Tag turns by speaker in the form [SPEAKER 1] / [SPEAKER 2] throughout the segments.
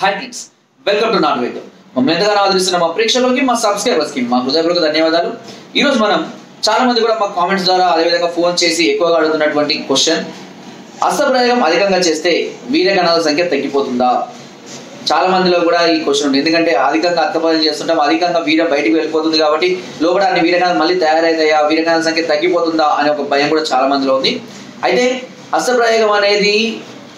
[SPEAKER 1] Hi friends, welcome to not వైద్యం. మమ్మల్ని ఎంతగానో ఆదరిస్తున్న మా ప్రేక్షకులకి, మా సబ్స్క్రైబర్స్కి మా హృదయపూర్వక ధన్యవాదాలు. ఈరోజు మనం చాలా మంది కూడా మా కామెంట్స్ ద్వారా అదేవిధంగా ఫోన్ చేసి ఎక్కువగా అడుగుతున్నటువంటి క్వశ్చన్, అస్త్రప్రయోగం అధికంగా చేస్తే వీర్యకణాల సంఖ్య తగ్గిపోతుందా? చాలా మందిలో కూడా ఈ క్వశ్చన్ ఉంది. ఎందుకంటే అధికంగా అస్త్రప్రయోగం చేస్తుంటాం, అధికంగా వీర్యం బయటికి వెళ్ళిపోతుంది కాబట్టి లోపల అన్ని వీర్యకణాలు మళ్ళీ తయారైతాయా, వీర్యకణాల సంఖ్య తగ్గిపోతుందా అనే ఒక భయం కూడా చాలా మందిలో ఉంది. అయితే అస్త్రప్రయోగం అనేది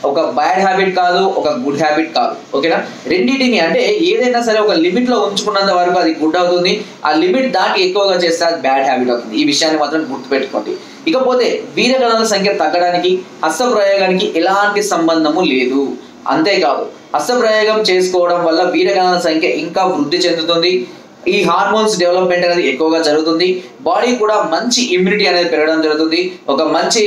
[SPEAKER 1] ఒక బ్యాడ్ హ్యాబిట్ కాదు, ఒక గుడ్ హ్యాబిట్ కాదు. ఓకేనా? రెండింటిని అంటే ఏదైనా సరే ఒక లిమిట్ లో ఉంచుకున్నంత వరకు అది గుడ్ అవుతుంది. ఆ లిమిట్ దాటి ఎక్కువగా చేస్తే అది బ్యాడ్ హ్యాబిట్ అవుతుంది. ఈ విషయాన్ని మాత్రం గుర్తుపెట్టుకోండి. ఇకపోతే వీర్యకణాల సంఖ్య తగ్గడానికి అస్త్రప్రయోగానికి ఎలాంటి సంబంధము లేదు. అంతేకాదు, అస్త్రప్రయోగం చేసుకోవడం వల్ల వీర్యకణాల సంఖ్య ఇంకా వృద్ధి చెందుతుంది. ఈ హార్మోన్స్ డెవలప్మెంట్ అనేది ఎక్కువగా జరుగుతుంది. బాడీ కూడా మంచి ఇమ్యూనిటీ అనేది పెరగడం జరుగుతుంది. ఒక మంచి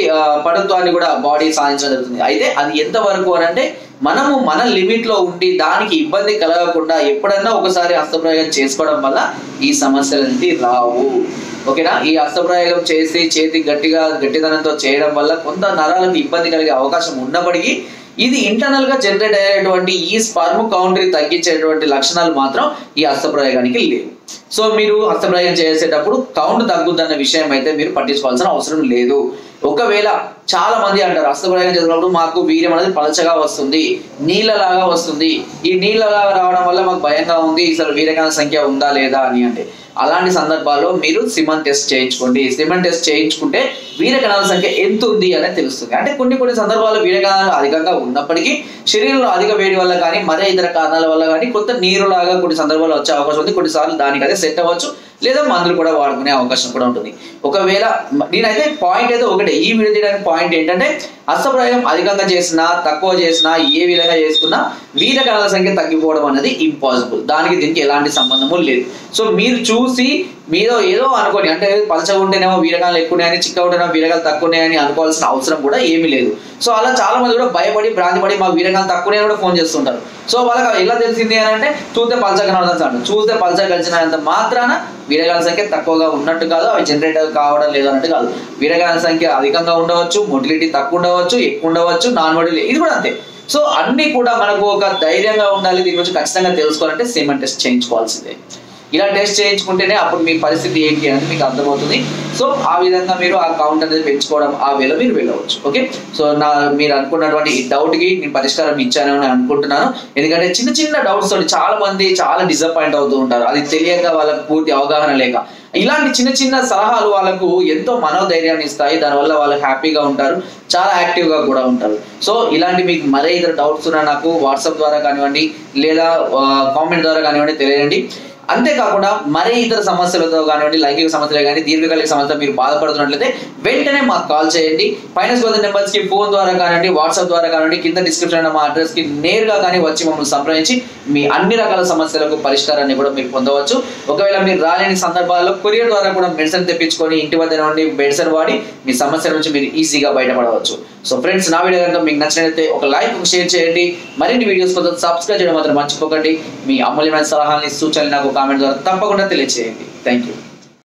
[SPEAKER 1] పటుత్వాన్ని కూడా బాడీ సాధించడం జరుగుతుంది. అయితే అది ఎంతవరకు అని అంటే మనము మన లిమిట్ లో ఉండి దానికి ఇబ్బంది కలగకుండా ఎప్పుడన్నా ఒకసారి అస్త్రప్రయోగం చేసుకోవడం వల్ల ఈ సమస్యలు అనేది రావు. ఓకేనా? ఈ అస్త్రప్రయోగం చేసి చేతి గట్టిదనంతో చేయడం వల్ల కొంత నరాలకు ఇబ్బంది కలిగే అవకాశం ఉన్నప్పటికీ ఇది ఇంటర్నల్ గా జనరేట్ అయ్యేటువంటి ఈ స్పర్మ్ కౌంట్ని తగ్గించేటువంటి లక్షణాలు మాత్రం ఈ అస్త్రప్రయోగానికి లేవు. సో మీరు అస్త్రప్రయోగం చేసేటప్పుడు కౌంట్ తగ్గుద్దన్న విషయం అయితే మీరు పట్టించుకోవాల్సిన అవసరం లేదు. ఒకవేళ చాలా మంది అంటారు అస్త్రప్రయోగం చేసినప్పుడు మాకు వీర్యం అనేది పలచగా వస్తుంది, నీళ్ళలాగా వస్తుంది, ఈ నీళ్ళలాగా రావడం వల్ల మాకు భయంగా ఉంది, అసలు వీర్యకణాల సంఖ్య ఉందా లేదా అని. అంటే అలాంటి సందర్భాల్లో మీరు సిమన్ టెస్ట్ చేయించుకోండి. సిమన్ టెస్ట్ చేయించుకుంటే వీర్యకణాల సంఖ్య ఎంత ఉంది అనేది తెలుస్తుంది. అంటే కొన్ని సందర్భాల్లో వీర్యకణాలు అధికంగా ఉన్నప్పటికీ శరీరంలో అధిక వేడి వల్ల కానీ మరే ఇతర కారణాల వల్ల కానీ కొంత నీరులాగా కొన్ని సందర్భాల్లో వచ్చే అవకాశం ఉంది. కొన్నిసార్లు దానికి అదే సెట్ అవ్వచ్చు, లేదా మందులు కూడా వాడుకునే అవకాశం కూడా ఉంటుంది. ఒకవేళ నేనైతే పాయింట్ అయితే ఒకటే, ఈ వీడియో తీయడానికి పాయింట్ ఏంటంటే అస్త్రప్రయోగం అధికంగా చేసినా తక్కువ చేసినా ఏ విధంగా చేసుకున్నా వీర్యకణాల సంఖ్య తగ్గిపోవడం అనేది ఇంపాసిబుల్. దానికి దీనికి ఎలాంటి సంబంధము లేదు. సో మీరు చూసి మీరు ఏదో అనుకోని, అంటే పలచగా ఉంటేనేమో వీర్యకణాలు ఎక్కువ ఉన్నాయని, చిక్క ఉంటేనేమో వీర్యకణాలు తక్కువ ఉన్నాయని అనుకోవాల్సిన అవసరం కూడా ఏమీ లేదు. సో అలా చాలా మంది కూడా భయపడి భ్రాంతిపడి మా వీర్యకణాలు తక్కువ ఉన్నాయని కూడా ఫోన్ చేస్తుంటారు. సో వాళ్ళకి ఎలా తెలిసింది అని అంటే చూస్తే పలచగా కనబడుతుంది. చూస్తే పలచగా కలిసినంత మాత్రాన వీర్యకణాల సంఖ్య తక్కువగా ఉన్నట్టు కాదు, అవి జనరేట్ కావడం లేదు అన్నట్టు కాదు. వీర్యకణాల సంఖ్య అధికంగా ఉండవచ్చు, మొటిలిటీ తక్కువ ఉండవచ్చు, ఎక్కువ ఉండవచ్చు, నాన్ మొటిలిటీ ఇది కూడా అంతే. సో అన్ని కూడా మనకు ఒక ధైర్యంగా ఉండాలి. దీని గురించి ఖచ్చితంగా తెలుసుకోవాలంటే సిమన్ టెస్ట్ చేయించుకోవాల్సిందే. ఇలా టెస్ట్ చేయించుకుంటేనే అప్పుడు మీ పరిస్థితి ఏంటి అనేది మీకు అర్థమవుతుంది. సో ఆ విధంగా మీరు ఆ కౌంట్ అనేది పెంచుకోవడం, ఆ వేలో మీరు వెళ్ళవచ్చు. ఓకే? సో మీరు అనుకున్నటువంటి ఈ డౌట్కి నేను పరిష్కారం ఇచ్చానని అనుకుంటున్నాను. ఎందుకంటే చిన్న డౌట్స్ తోటి చాలా మంది చాలా డిసప్పాయింట్ అవుతూ ఉంటారు. అది తెలియక వాళ్ళకి పూర్తి అవగాహన లేక. ఇలాంటి చిన్న సలహాలు వాళ్ళకు ఎంతో మనోధైర్యాన్ని ఇస్తాయి. దానివల్ల వాళ్ళు హ్యాపీగా ఉంటారు, చాలా యాక్టివ్గా కూడా ఉంటారు. సో ఇలాంటి మీకు మరే ఇతర డౌట్స్ ఉన్నా నాకు వాట్సాప్ ద్వారా కానివ్వండి, లేదా కామెంట్ ద్వారా కానివ్వండి తెలియండి. అంతేకాకుండా మరే ఇతర సమస్యలతో కానివ్వండి, లైంగిక సమస్యలు కానీ దీర్ఘకాలిక సమస్యలు మీరు బాధపడుతున్నట్లయితే వెంటనే మాకు కాల్ చేయండి. పైన స్క్రోల్ నెంబర్స్కి ఫోన్ ద్వారా కానివ్వండి, వాట్సాప్ ద్వారా కానివ్వండి, కింద డిస్క్రిప్షన్ మా అడ్రస్కి నేరుగా కానీ వచ్చి మమ్మల్ని సంప్రదించి మీ అన్ని రకాల సమస్యలకు పరిష్కారాన్ని కూడా మీరు పొందవచ్చు. ఒకవేళ మీరు రాలేని సందర్భాల్లో కొరియర్ ద్వారా కూడా మెడిసిన్ తెప్పించుకొని ఇంటి వద్ద నుండి మెడిసిన్ వాడి మీ సమస్యల నుంచి మీరు ఈజీగా బయటపడవచ్చు. సో ఫ్రెండ్స్, నా వీడియో కనుక మీకు నచ్చినట్లయితే ఒక లైక్, ఒక షేర్ చేయండి. మరిన్ని వీడియోస్ కోసం సబ్స్క్రైబ్ చేయడం మాత్రం మర్చిపోకండి. మీ అమూల్యమైన సలహాలని, సూచనలు నాకు కామెంట్ ద్వారా తప్పకుండా తెలియజేయండి. Thank you.